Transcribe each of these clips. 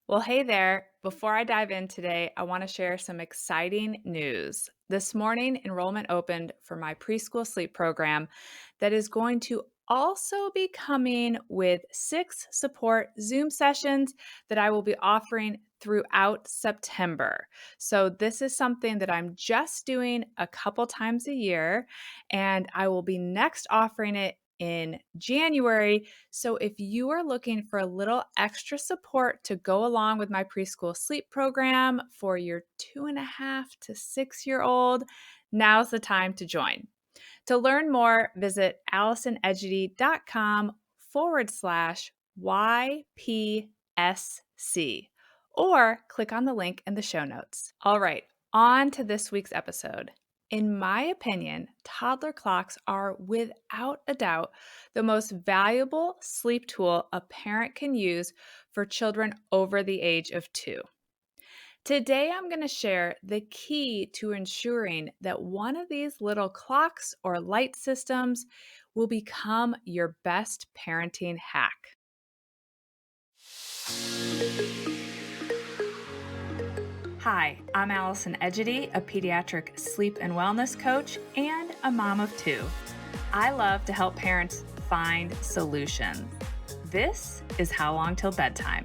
Well, hey there. Before I dive in today, I want to share some exciting news. This morning, enrollment opened for my preschool sleep program that is going to also be coming with 6 support Zoom sessions that I will be offering throughout September. So, this is something that I'm just doing a couple times a year, and I will be next offering it in January. So, if you are looking for a little extra support to go along with my preschool sleep program for your 2.5 to 6 year old, now's the time to join. To learn more, visit AllisonEdgedy.com/YPSC or click on the link in the show notes. All right, on to this week's episode. In my opinion, toddler clocks are without a doubt the most valuable sleep tool a parent can use for children over the age of 2. Today, I'm going to share the key to ensuring that one of these little clocks or light systems will become your best parenting hack. Hi, I'm Allison Edgedy, a pediatric sleep and wellness coach and a mom of 2. I love to help parents find solutions. This is How Long Till Bedtime.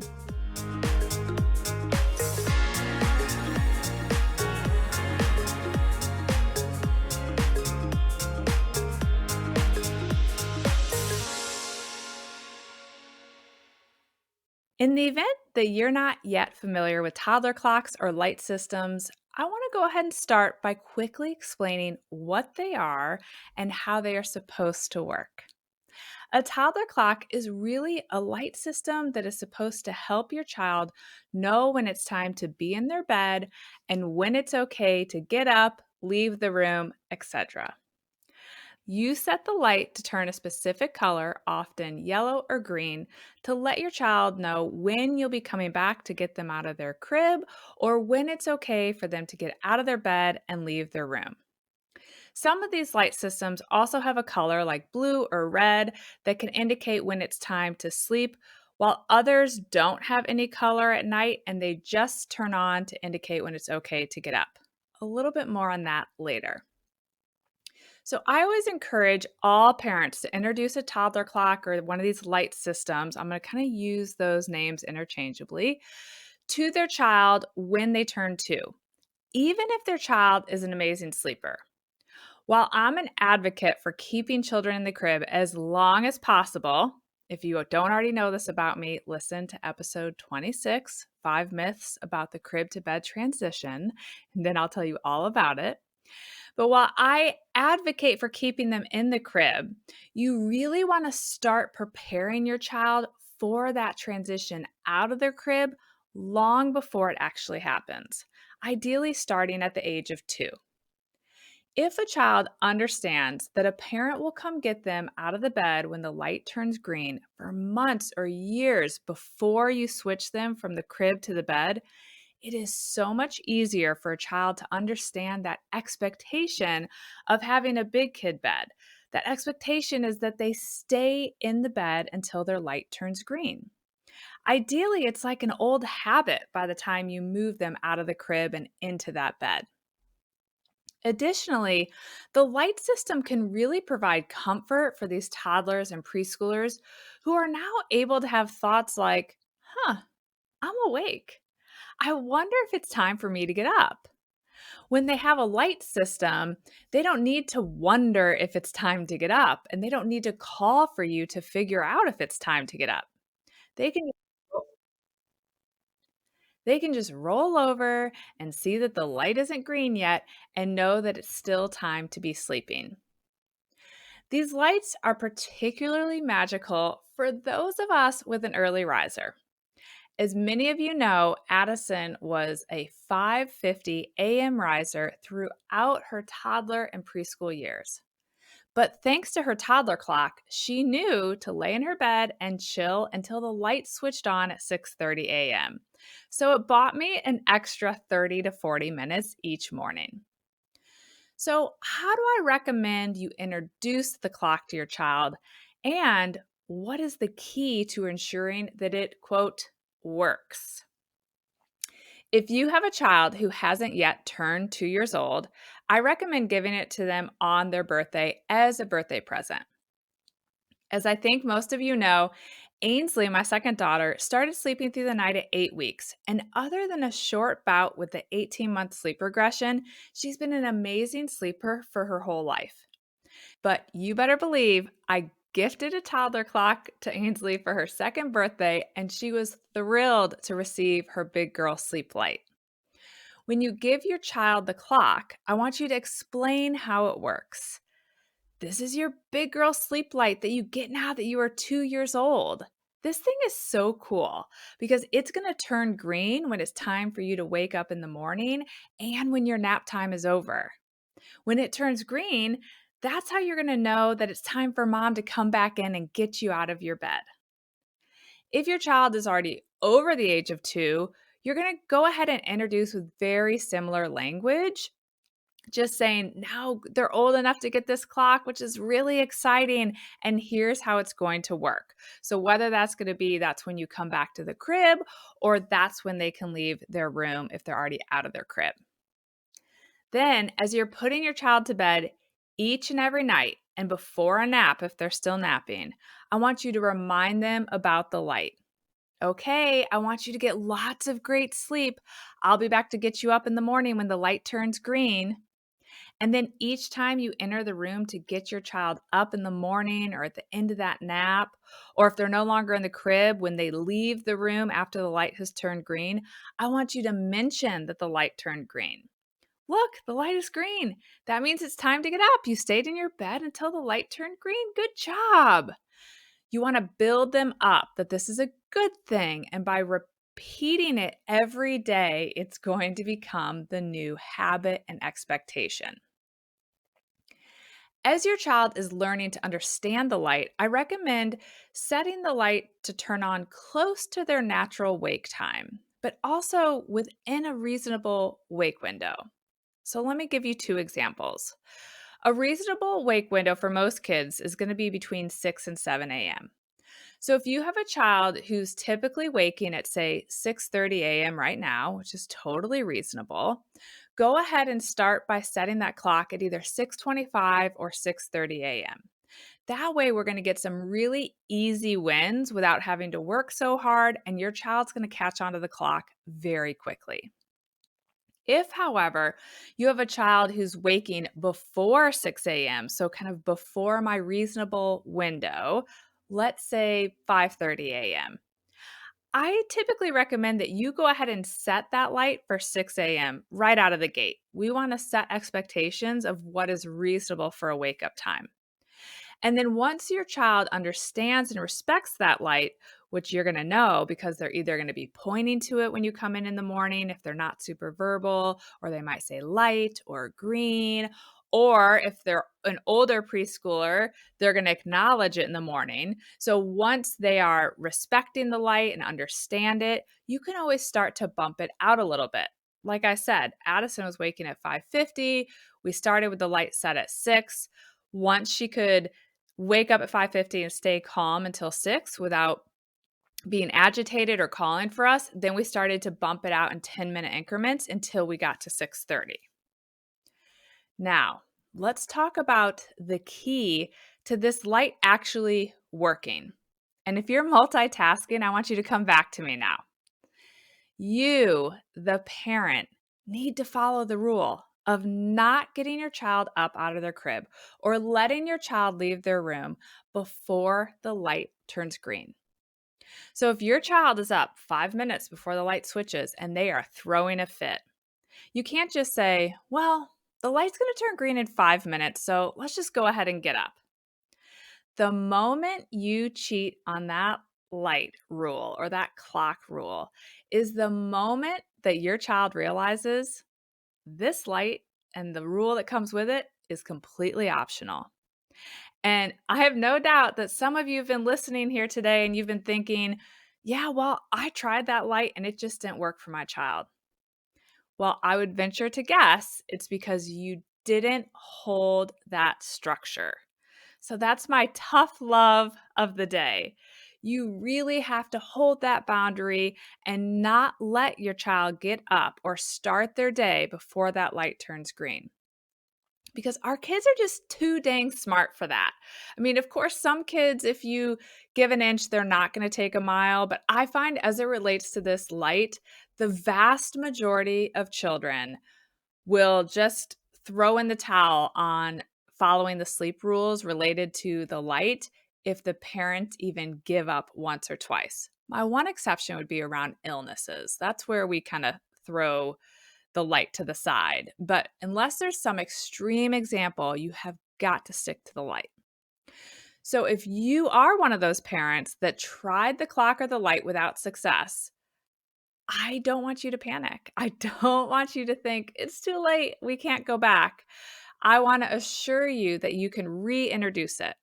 In the event that you're not yet familiar with toddler clocks or light systems, I want to go ahead and start by quickly explaining what they are and how they are supposed to work. A toddler clock is really a light system that is supposed to help your child know when it's time to be in their bed and when it's okay to get up, leave the room, etc. You set the light to turn a specific color, often yellow or green, to let your child know when you'll be coming back to get them out of their crib or when it's okay for them to get out of their bed and leave their room. Some of these light systems also have a color like blue or red that can indicate when it's time to sleep, while others don't have any color at night and they just turn on to indicate when it's okay to get up. A little bit more on that later. So I always encourage all parents to introduce a toddler clock or one of these light systems. I'm going to kind of use those names interchangeably to their child when they turn 2, even if their child is an amazing sleeper. While I'm an advocate for keeping children in the crib as long as possible, if you don't already know this about me, listen to episode 26, 5 Myths About the Crib to Bed Transition, and then I'll tell you all about it. But while I advocate for keeping them in the crib, you really want to start preparing your child for that transition out of their crib long before it actually happens, ideally starting at the age of 2. If a child understands that a parent will come get them out of the bed when the light turns green for months or years before you switch them from the crib to the bed, it is so much easier for a child to understand that expectation of having a big kid bed. That expectation is that they stay in the bed until their light turns green. Ideally, it's like an old habit by the time you move them out of the crib and into that bed. Additionally, the light system can really provide comfort for these toddlers and preschoolers who are now able to have thoughts like, I'm awake. I wonder if it's time for me to get up. When they have a light system, they don't need to wonder if it's time to get up, and they don't need to call for you to figure out if it's time to get up. They can they can just roll over and see that the light isn't green yet and know that it's still time to be sleeping. These lights are particularly magical for those of us with an early riser. As many of you know, Addison was a 5:50 a.m. riser throughout her toddler and preschool years. But thanks to her toddler clock, she knew to lay in her bed and chill until the light switched on at 6:30 a.m. So it bought me an extra 30 to 40 minutes each morning. So, how do I recommend you introduce the clock to your child? And what is the key to ensuring that it, quote, works? If you have a child who hasn't yet turned 2 years old, I recommend giving it to them on their birthday as a birthday present. As I think most of you know, Ainsley, my second daughter, started sleeping through the night at 8 weeks. And other than a short bout with the 18-month sleep regression, she's been an amazing sleeper for her whole life. But you better believe I gifted a toddler clock to Ainsley for her second birthday, and she was thrilled to receive her big girl sleep light. When you give your child the clock, I want you to explain how it works. This is your big girl sleep light that you get now that you are 2 years old. This thing is so cool because it's going to turn green when it's time for you to wake up in the morning and when your nap time is over. When it turns green, that's how you're going to know that it's time for mom to come back in and get you out of your bed. If your child is already over the age of 2, you're going to go ahead and introduce with very similar language, just saying, now they're old enough to get this clock, which is really exciting. And here's how it's going to work. So, whether that's going to be that's when you come back to the crib, or that's when they can leave their room if they're already out of their crib. Then, as you're putting your child to bed each and every night, and before a nap, if they're still napping, I want you to remind them about the light. Okay, I want you to get lots of great sleep. I'll be back to get you up in the morning when the light turns green. And then each time you enter the room to get your child up in the morning or at the end of that nap, or if they're no longer in the crib, when they leave the room after the light has turned green, I want you to mention that the light turned green. Look, the light is green. That means it's time to get up. You stayed in your bed until the light turned green. Good job. You want to build them up that this is a good thing. And by repeating it every day, it's going to become the new habit and expectation. As your child is learning to understand the light, I recommend setting the light to turn on close to their natural wake time, but also within a reasonable wake window. So let me give you 2 examples. A reasonable wake window for most kids is going to be between 6 and 7 a.m. So if you have a child who's typically waking at, say, 6:30 a.m. right now, which is totally reasonable, go ahead and start by setting that clock at either 6:25 or 6:30 a.m. That way, we're going to get some really easy wins without having to work so hard, and your child's going to catch onto the clock very quickly. If, however, you have a child who's waking before 6 a.m., so kind of before my reasonable window, let's say 5:30 a.m., I typically recommend that you go ahead and set that light for 6 a.m. right out of the gate. We want to set expectations of what is reasonable for a wake up time. And then once your child understands and respects that light, which you're going to know because they're either going to be pointing to it when you come in the morning, if they're not super verbal, or they might say light or green, or if they're an older preschooler, they're going to acknowledge it in the morning. So once they are respecting the light and understand it, you can always start to bump it out a little bit. Like I said, Addison was waking at 5:50. We started with the light set at 6. Once she could wake up at 5:50 and stay calm until 6 without being agitated or calling for us, then we started to bump it out in 10-minute increments until we got to 6:30. Now, let's talk about the key to this light actually working. And if you're multitasking, I want you to come back to me now. You, the parent, need to follow the rule of not getting your child up out of their crib or letting your child leave their room before the light turns green. So if your child is up 5 minutes before the light switches and they are throwing a fit, you can't just say, well, the light's going to turn green in 5 minutes, so let's just go ahead and get up. The moment you cheat on that light rule or that clock rule is the moment that your child realizes this light and the rule that comes with it is completely optional. And I have no doubt that some of you have been listening here today and you've been thinking, yeah, well, I tried that light and it just didn't work for my child. Well, I would venture to guess it's because you didn't hold that structure. So that's my tough love of the day. You really have to hold that boundary and not let your child get up or start their day before that light turns green. Because our kids are just too dang smart for that. I mean, of course, some kids, if you give an inch, they're not going to take a mile. But I find as it relates to this light, the vast majority of children will just throw in the towel on following the sleep rules related to the light if the parents even give up once or twice. My one exception would be around illnesses. That's where we kind of throw the light to the side. But unless there's some extreme example, you have got to stick to the light. So if you are one of those parents that tried the clock or the light without success, I don't want you to panic. I don't want you to think it's too late. We can't go back. I want to assure you that you can reintroduce it.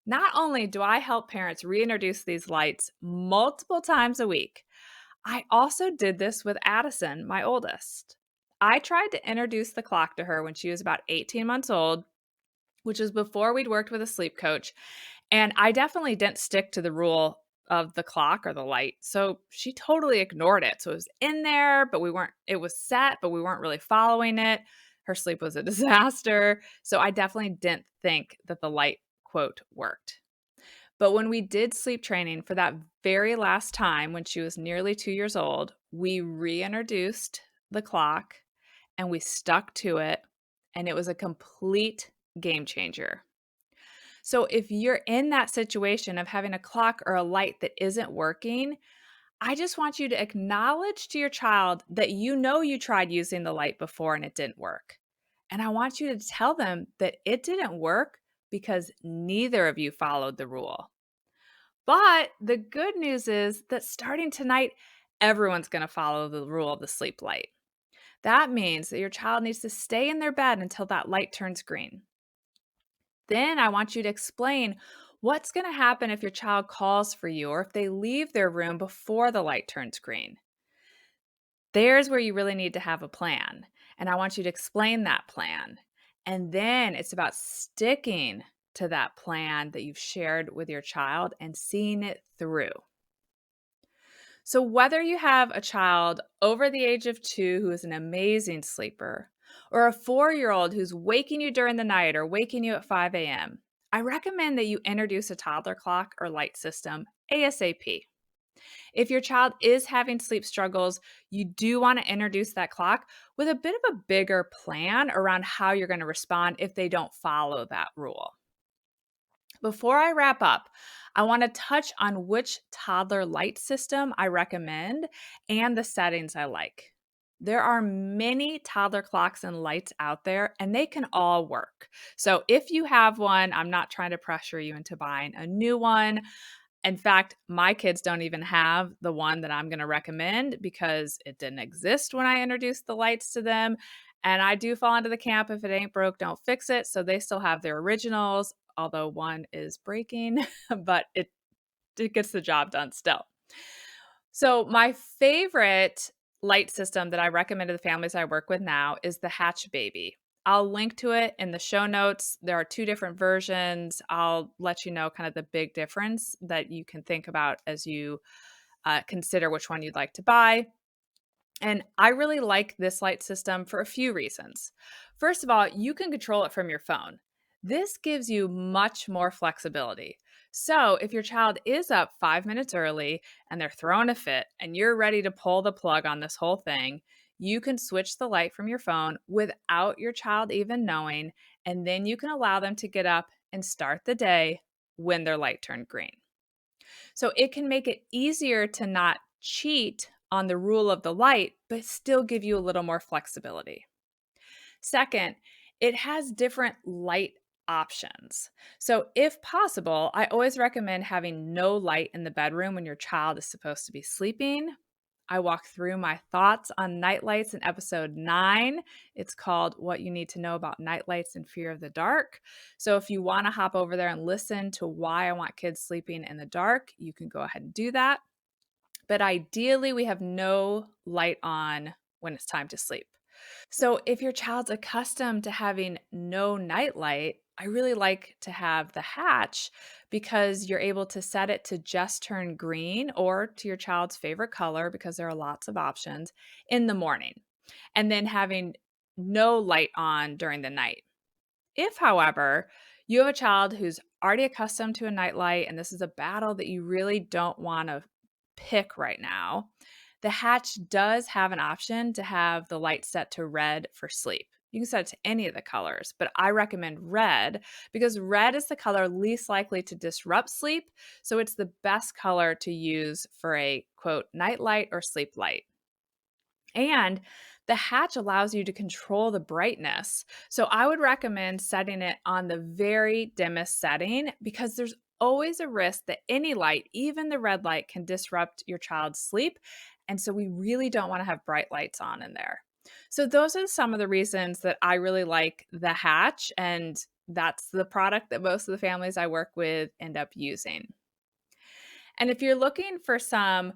Not only do I help parents reintroduce these lights multiple times a week, I also did this with Addison, my oldest. I tried to introduce the clock to her when she was about 18 months old, which was before we'd worked with a sleep coach. And I definitely didn't stick to the rule of the clock or the light. So she totally ignored it. So it was in there, but it was set, but we weren't really following it. Her sleep was a disaster. So I definitely didn't think that the light quote worked. But when we did sleep training for that very last time when she was nearly 2 years old, we reintroduced the clock and we stuck to it. And it was a complete game changer. So if you're in that situation of having a clock or a light that isn't working, I just want you to acknowledge to your child that you know you tried using the light before and it didn't work. And I want you to tell them that it didn't work because neither of you followed the rule. But the good news is that starting tonight, everyone's going to follow the rule of the sleep light. That means that your child needs to stay in their bed until that light turns green. Then I want you to explain what's going to happen if your child calls for you or if they leave their room before the light turns green. There's where you really need to have a plan. And I want you to explain that plan. And then it's about sticking to that plan that you've shared with your child and seeing it through. So, whether you have a child over the age of 2 who is an amazing sleeper, or a 4-year-old who's waking you during the night or waking you at 5 a.m., I recommend that you introduce a toddler clock or light system ASAP. If your child is having sleep struggles, you do want to introduce that clock with a bit of a bigger plan around how you're going to respond if they don't follow that rule. Before I wrap up, I want to touch on which toddler light system I recommend and the settings I like. There are many toddler clocks and lights out there, and they can all work. So if you have one, I'm not trying to pressure you into buying a new one. In fact, my kids don't even have the one that I'm going to recommend because it didn't exist when I introduced the lights to them. And I do fall into the camp, if it ain't broke, don't fix it. So they still have their originals, although one is breaking, but it gets the job done still. So my favorite light system that I recommend to the families I work with now is the Hatch Baby. I'll link to it in the show notes. There are 2 different versions. I'll let you know kind of the big difference that you can think about as you consider which one you'd like to buy. And I really like this light system for a few reasons. First of all, you can control it from your phone. This gives you much more flexibility. So if your child is up 5 minutes early and they're throwing a fit and you're ready to pull the plug on this whole thing, you can switch the light from your phone without your child even knowing, and then you can allow them to get up and start the day when their light turned green. So it can make it easier to not cheat on the rule of the light, but still give you a little more flexibility. Second, it has different light options. So if possible, I always recommend having no light in the bedroom when your child is supposed to be sleeping. I walk through my thoughts on night lights in episode 9. It's called What You Need to Know About Night Lights and Fear of the Dark. So if you want to hop over there and listen to why I want kids sleeping in the dark, you can go ahead and do that. But ideally, we have no light on when it's time to sleep. So if your child's accustomed to having no night light, I really like to have the hatch because you're able to set it to just turn green or to your child's favorite color because there are lots of options in the morning, and then having no light on during the night. If, however, you have a child who's already accustomed to a nightlight and this is a battle that you really don't want to pick right now, the hatch does have an option to have the light set to red for sleep. You can set it to any of the colors, but I recommend red because red is the color least likely to disrupt sleep. So it's the best color to use for a quote, night light or sleep light. And the hatch allows you to control the brightness. So I would recommend setting it on the very dimmest setting because there's always a risk that any light, even the red light, can disrupt your child's sleep. And so we really don't want to have bright lights on in there. So those are some of the reasons that I really like the hatch. And that's the product that most of the families I work with end up using. And if you're looking for some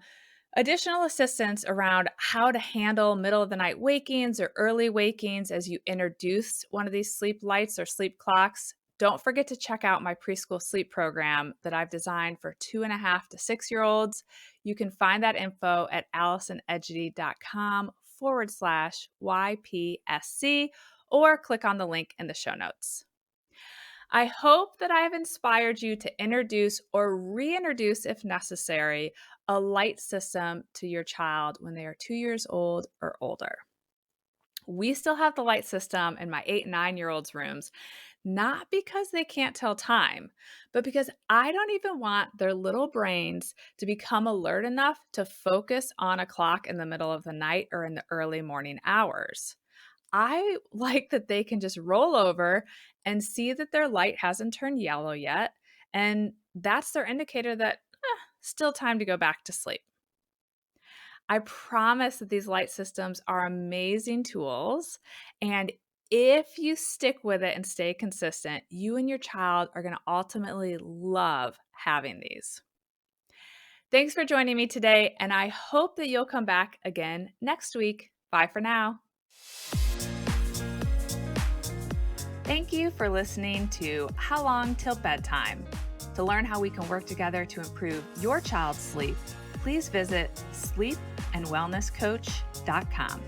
additional assistance around how to handle middle of the night wakings or early wakings as you introduce one of these sleep lights or sleep clocks, don't forget to check out my preschool sleep program that I've designed for 2.5 to 6 year olds. You can find that info at AllisonEdgety.com/YPSC or click on the link in the show notes. I hope that I have inspired you to introduce or reintroduce, if necessary, a light system to your child when they are 2 years old or older. We still have the light system in my 8 and 9-year-olds' rooms, not because they can't tell time, but because I don't even want their little brains to become alert enough to focus on a clock in the middle of the night or in the early morning hours. I like that they can just roll over and see that their light hasn't turned yellow yet. And that's their indicator that still time to go back to sleep. I promise that these light systems are amazing tools. And if you stick with it and stay consistent, you and your child are going to ultimately love having these. Thanks for joining me today. And I hope that you'll come back again next week. Bye for now. Thank you for listening to How Long Till Bedtime. To learn how we can work together to improve your child's sleep, please visit sleepandwellnesscoach.com.